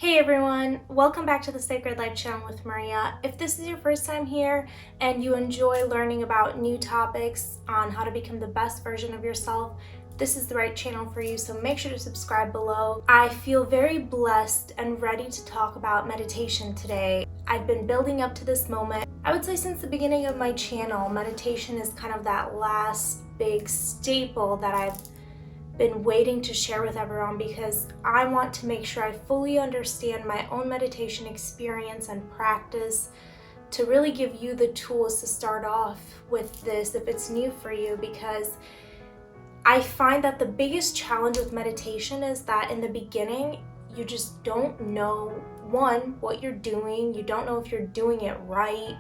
Hey everyone, welcome back to the Sacred Life channel with Maria. If this is your first time here and you enjoy learning about new topics on how to become the best version of yourself, this is the right channel for you, so make sure to subscribe below. I feel very blessed and ready to talk about meditation today. I've been building up to this moment. I would say since the beginning of my channel, meditation is kind of that last big staple that I've been waiting to share with everyone because I want to make sure I fully understand my own meditation experience and practice to really give you the tools to start off with this if it's new for you, because I find that the biggest challenge with meditation is that in the beginning you just don't know, one, what you're doing, you don't know if you're doing it right.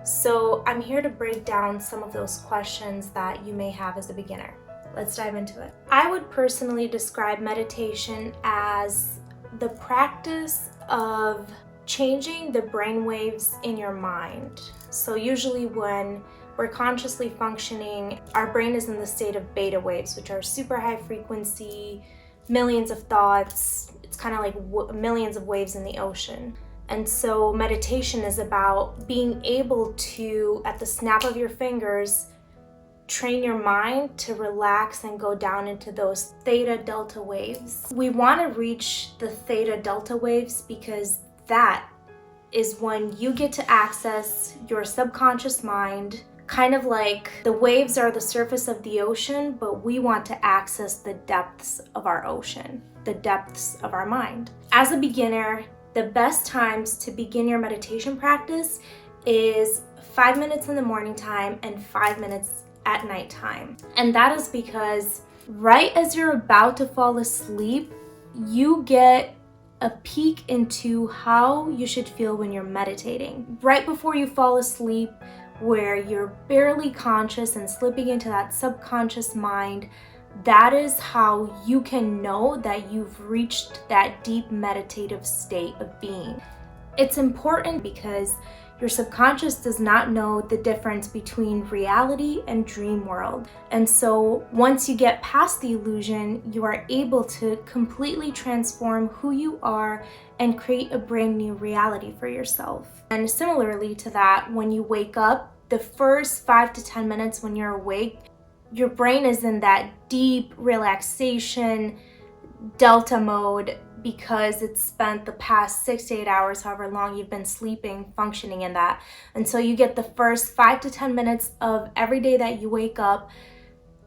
So I'm here to break down some of those questions that you may have as a beginner. Let's dive into it. I would personally describe meditation as the practice of changing the brain waves in your mind. So usually when we're consciously functioning, our brain is in the state of beta waves, which are super high frequency, millions of thoughts. It's kind of like millions of waves in the ocean. And so meditation is about being able to, at the snap of your fingers, train your mind to relax and go down into those theta delta waves. We want to reach the theta delta waves because that is when you get to access your subconscious mind. Kind of like the waves are the surface of the ocean, but we want to access the depths of our ocean, the depths of our mind. As a beginner, the best times to begin your meditation practice is 5 minutes in the morning time and 5 minutes at nighttime. And that is because right as you're about to fall asleep, you get a peek into how you should feel when you're meditating. Right before you fall asleep, where you're barely conscious and slipping into that subconscious mind, that is how you can know that you've reached that deep meditative state of being. It's important because your subconscious does not know the difference between reality and dream world. And so once you get past the illusion, you are able to completely transform who you are and create a brand new reality for yourself. And similarly to that, when you wake up, the first 5 to 10 minutes when you're awake, your brain is in that deep relaxation, delta mode, because it's spent the past 6 to 8 hours, however long you've been sleeping, functioning in that. And so you get the first 5 to 10 minutes of every day that you wake up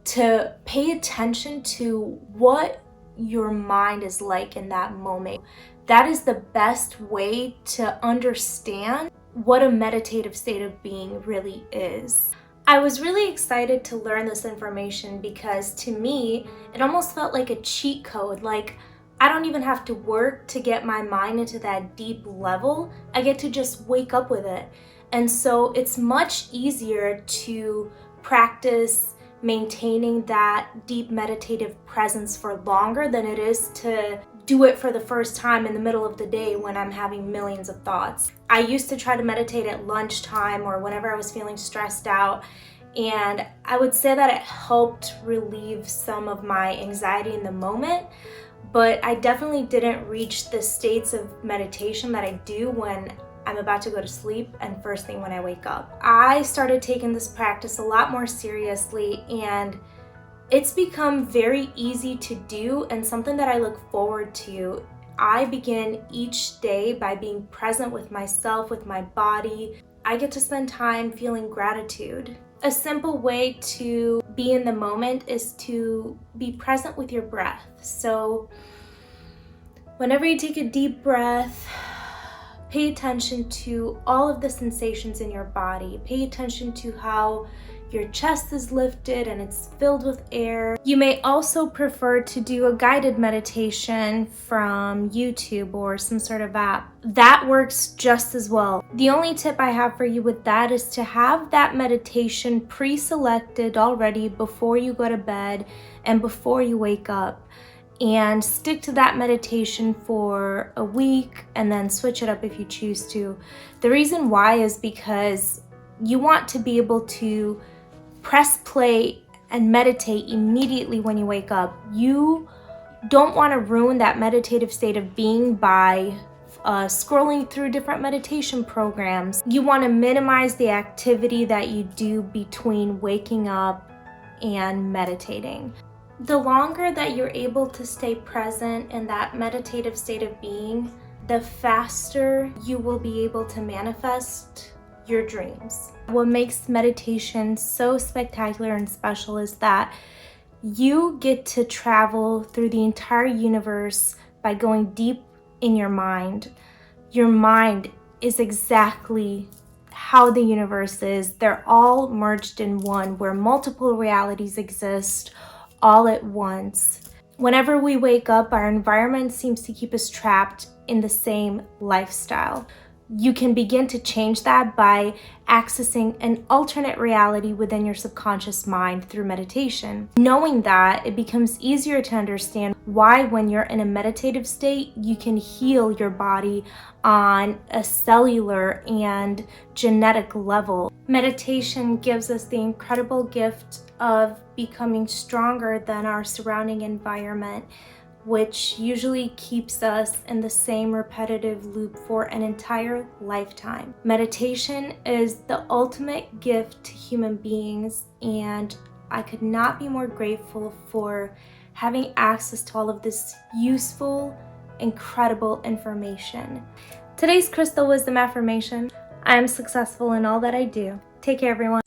to pay attention to what your mind is like in that moment. That is the best way to understand what a meditative state of being really is. I was really excited to learn this information because to me, it almost felt like a cheat code. Like, I don't even have to work to get my mind into that deep level. I get to just wake up with it. And so it's much easier to practice maintaining that deep meditative presence for longer than it is to do it for the first time in the middle of the day when I'm having millions of thoughts. I used to try to meditate at lunchtime or whenever I was feeling stressed out, and I would say that it helped relieve some of my anxiety in the moment, but I definitely didn't reach the states of meditation that I do when I'm about to go to sleep and first thing when I wake up. I started taking this practice a lot more seriously, and it's become very easy to do and something that I look forward to. I begin each day by being present with myself, with my body. I get to spend time feeling gratitude. A simple way to be in the moment is to be present with your breath. So whenever you take a deep breath, pay attention to all of the sensations in your body. Pay attention to how your chest is lifted and it's filled with air. You may also prefer to do a guided meditation from YouTube or some sort of app. That works just as well. The only tip I have for you with that is to have that meditation pre-selected already before you go to bed and before you wake up, and stick to that meditation for a week and then switch it up if you choose to. The reason why is because you want to be able to press play and meditate immediately when you wake up. You don't want to ruin that meditative state of being by scrolling through different meditation programs. You want to minimize the activity that you do between waking up and meditating. The longer that you're able to stay present in that meditative state of being, the faster you will be able to manifest your dreams. What makes meditation so spectacular and special is that you get to travel through the entire universe by going deep in your mind. Your mind is exactly how the universe is. They're all merged in one, where multiple realities exist all at once. Whenever we wake up, our environment seems to keep us trapped in the same lifestyle. You can begin to change that by accessing an alternate reality within your subconscious mind through meditation. Knowing that, it becomes easier to understand why when you're in a meditative state, you can heal your body on a cellular and genetic level. Meditation gives us the incredible gift of becoming stronger than our surrounding environment, which usually keeps us in the same repetitive loop for an entire lifetime. Meditation is the ultimate gift to human beings, and I could not be more grateful for having access to all of this useful, incredible information. Today's crystal wisdom affirmation: I am successful in all that I do. Take care, everyone.